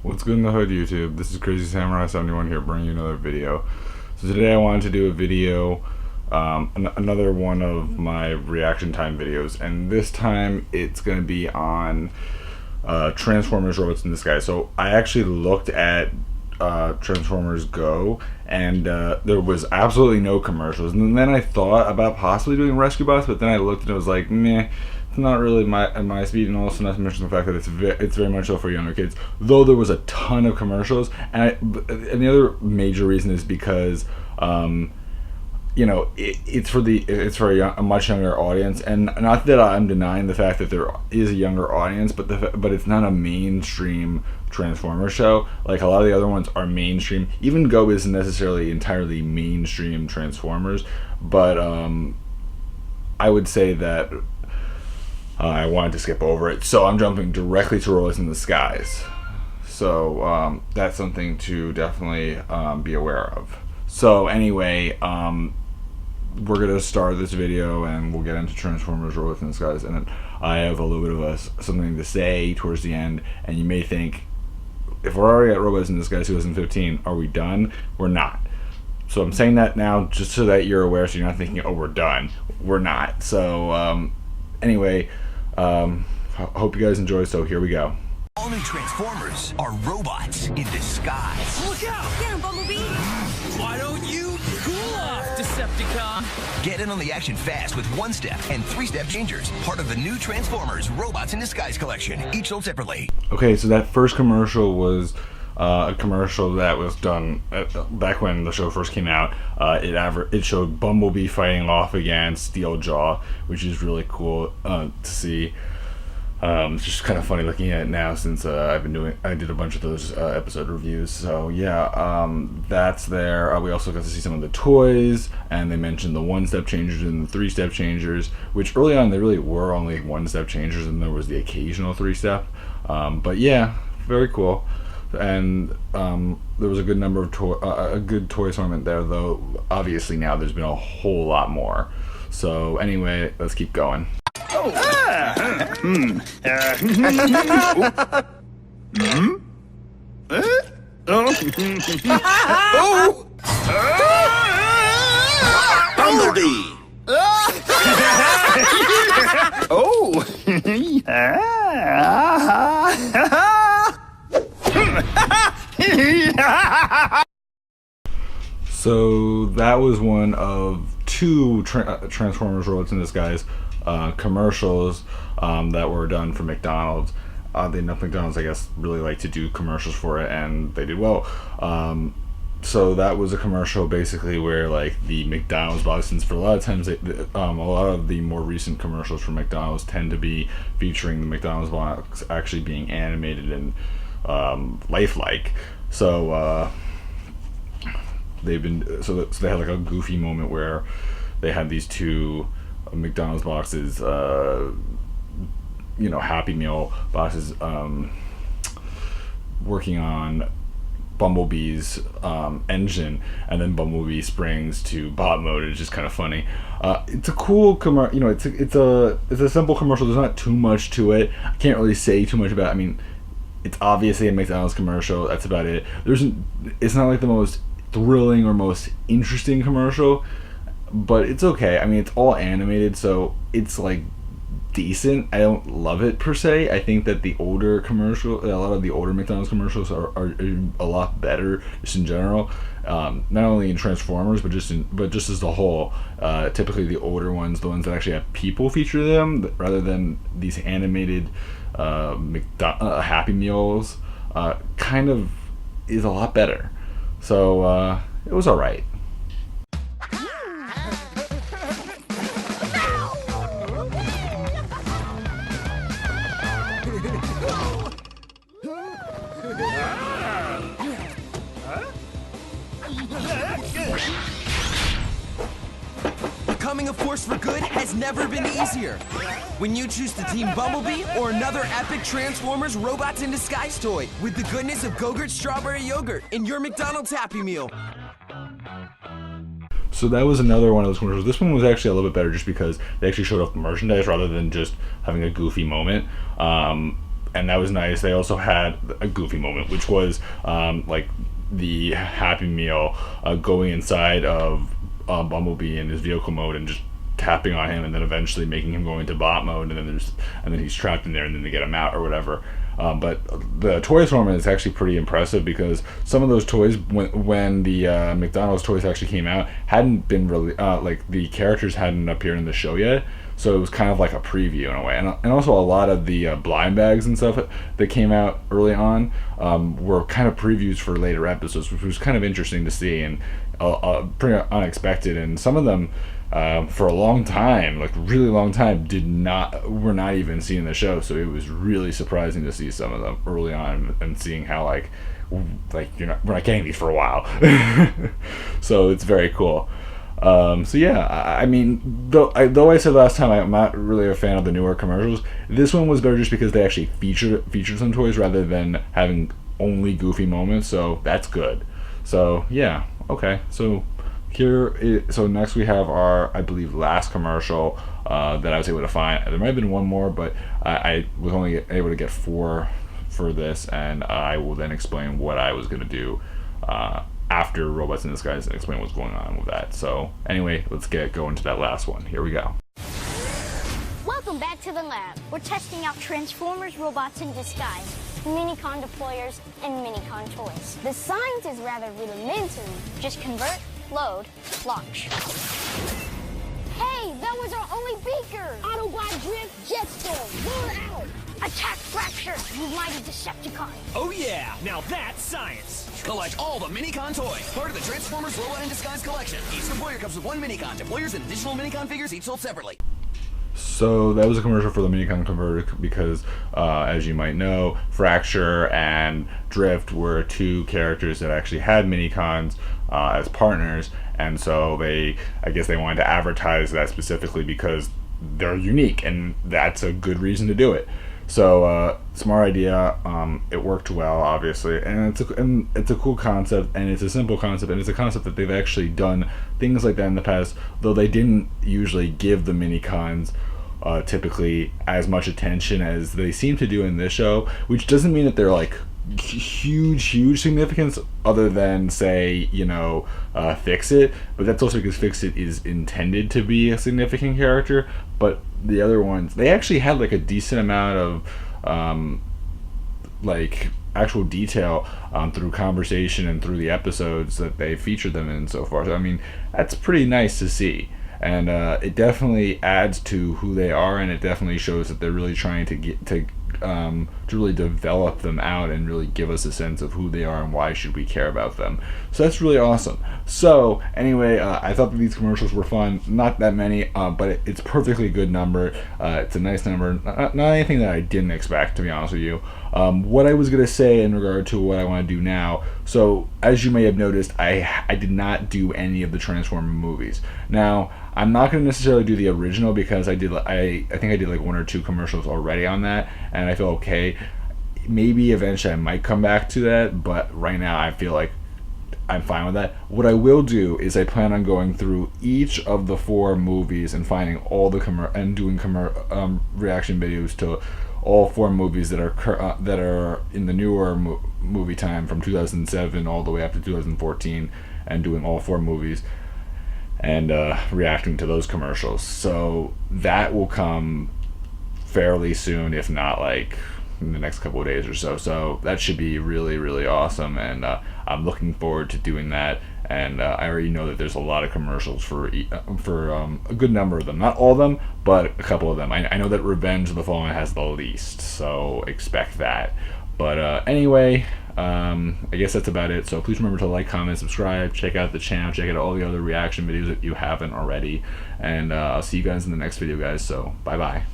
What's good in the hood, YouTube? This is Crazy Samurai 71 here, bringing you another video. So today I wanted to do a video, another one of my reaction time videos, and this time it's going to be on Transformers Robots in the Sky. So I actually looked at Transformers Go, and there was absolutely no commercials. And then I thought about possibly doing Rescue Bots, but then I looked and it was like, meh. It's not really my speed, and also not to mention the fact that it's very much so for younger kids. Though there was a ton of commercials, and the other major reason is because it's for a much younger audience, and not that I'm denying the fact that there is a younger audience, but it's not a mainstream Transformers show. Like a lot of the other ones are mainstream. Even Go isn't necessarily entirely mainstream Transformers, but I would say that. I wanted to skip over it, so I'm jumping directly to Robots in the Skies. So that's something to definitely be aware of. So anyway, we're gonna start this video and we'll get into Transformers Robots in the Skies, and then I have a little bit of something to say towards the end. And you may think, if we're already at Robots in the Skies 2015, are we done? We're not. So I'm saying that now just so that you're aware, so you're not thinking, oh, we're done. We're not. So anyway, hope you guys enjoy, so here we go. All new Transformers are robots in disguise. Look out! Get him, Bumblebee! Why don't you cool off, Decepticon? Get in on the action fast with one-step and three-step changers, part of the new Transformers Robots in Disguise collection, each sold separately. Okay, so that first commercial was a commercial that was done back when the show first came out. It showed Bumblebee fighting off against Steeljaw, which is really cool to see. It's just kind of funny looking at it now, since I did a bunch of those episode reviews. So yeah, that's there. We also got to see some of the toys, and they mentioned the one-step changers and the three-step changers, which early on they really were only one-step changers, and there was the occasional three-step. But yeah, very cool. And there was a good number of a good toy assortment there, though obviously now there's been a whole lot more. So anyway, let's keep going. Oh! Bumblebee! So that was one of two Transformers Robots in Disguise commercials that were done for McDonald's. Enough McDonald's, I guess, really like to do commercials for it, and they did well. So that was a commercial basically where, like, the McDonald's box, since for a lot of times a lot of the more recent commercials from McDonald's tend to be featuring the McDonald's box actually being animated and lifelike. So they had like a goofy moment where they had these two McDonald's boxes, Happy Meal boxes, working on Bumblebee's engine, and then Bumblebee springs to bot mode. It's just kind of funny. It's a cool commercial. It's a simple commercial. There's not too much to it. I can't really say too much about it. I mean, it's obviously a McDonald's commercial. That's about it. It's not like the most thrilling or most interesting commercial, but it's okay. I mean, it's all animated, so it's like decent. I don't love it per se. I think that a lot of the older McDonald's commercials are a lot better just in general. Not only in Transformers, but just as a whole. Typically, the older ones, the ones that actually have people feature them, rather than these animated Happy Meals, kind of is a lot better. So it was all right. Becoming a force for good has never been easier. When you choose to team Bumblebee or another epic Transformers Robots in Disguise toy with the goodness of Go-Gurt strawberry yogurt in your McDonald's Happy Meal. So that was another one of those commercials. This one was actually a little bit better just because they actually showed off the merchandise rather than just having a goofy moment. and that was nice. They also had a Goofy moment, which was like the Happy Meal going inside of Bumblebee in his vehicle mode and just tapping on him, and then eventually making him go into bot mode, and then he's trapped in there, and then they get him out or whatever. But the toy assortment is actually pretty impressive, because some of those toys, when the McDonald's toys actually came out, hadn't been really like the characters hadn't appeared in the show yet. So it was kind of like a preview in a way, and also a lot of the blind bags and stuff that came out early on were kind of previews for later episodes, which was kind of interesting to see and pretty unexpected. And some of them, for a long time, like really long time, were not even seen in the show. So it was really surprising to see some of them early on and seeing how like we're not getting these for a while. So it's very cool. So yeah, I mean, though I said last time I'm not really a fan of the newer commercials, this one was better just because they actually featured some toys rather than having only Goofy moments. So that's good. So yeah, okay. So so next we have our, I believe, last commercial that I was able to find. There might have been one more, but I was only able to get 4 for this, and I will then explain what I was going to do after Robots in Disguise and explain what's going on with that. So anyway, let's go into that last one. Here we go. Welcome back to the lab. We're testing out Transformers Robots in Disguise, Minicon deployers, and Minicon toys. The science is rather rudimentary. Just convert, load, launch. Hey, that was our only beaker! Autobot drift, Jetstorm, roar out! Attack Fracture, you mighty Decepticon! Oh yeah, now that's science! Collect all the Minicon toys, part of the Transformers Robot in Disguise collection. Each deployer comes with 1 Minicon, deployers and additional Minicon figures, each sold separately. So that was a commercial for the Minicon converter because, as you might know, Fracture and Drift were 2 characters that actually had Minicons as partners, and so I guess they wanted to advertise that specifically because they're unique, and that's a good reason to do it. So smart idea. It worked well, obviously, and it's a cool concept, and it's a simple concept, and it's a concept that they've actually done things like that in the past, though they didn't usually give the Minicons typically as much attention as they seem to do in this show, which doesn't mean that they're like huge significance, other than say Fix-It, but that's also because Fix-It is intended to be a significant character. But the other ones, they actually had like a decent amount of like actual detail through conversation and through the episodes that they featured them in so far. So I mean, that's pretty nice to see, and it definitely adds to who they are, and it definitely shows that they're really trying to really develop them out and really give us a sense of who they are and why should we care about them. So that's really awesome. So anyway, I thought that these commercials were fun. Not that many, but it's perfectly good number. It's a nice number. Not anything that I didn't expect, to be honest with you. What I was going to say in regard to what I want to do now, so as you may have noticed, I did not do any of the Transformer movies. Now, I'm not going to necessarily do the original because I think I did like 1 or 2 commercials already on that, and I feel okay. Maybe eventually I might come back to that, but right now I feel like I'm fine with that. What I will do is I plan on going through each of the 4 movies and finding all the doing reaction videos to all 4 movies that are in the newer movie time from 2007 all the way up to 2014, and doing all 4 movies and reacting to those commercials. So that will come fairly soon, if not like in the next couple of days or so. So that should be really awesome, and I'm looking forward to doing that. And I already know that there's a lot of commercials for a good number of them. Not all of them, but a couple of them. I know that Revenge of the Fallen has the least, so expect that. But anyway, I guess that's about it. So please remember to like, comment, subscribe, check out the channel, check out all the other reaction videos if you haven't already. And I'll see you guys in the next video, guys. So bye-bye.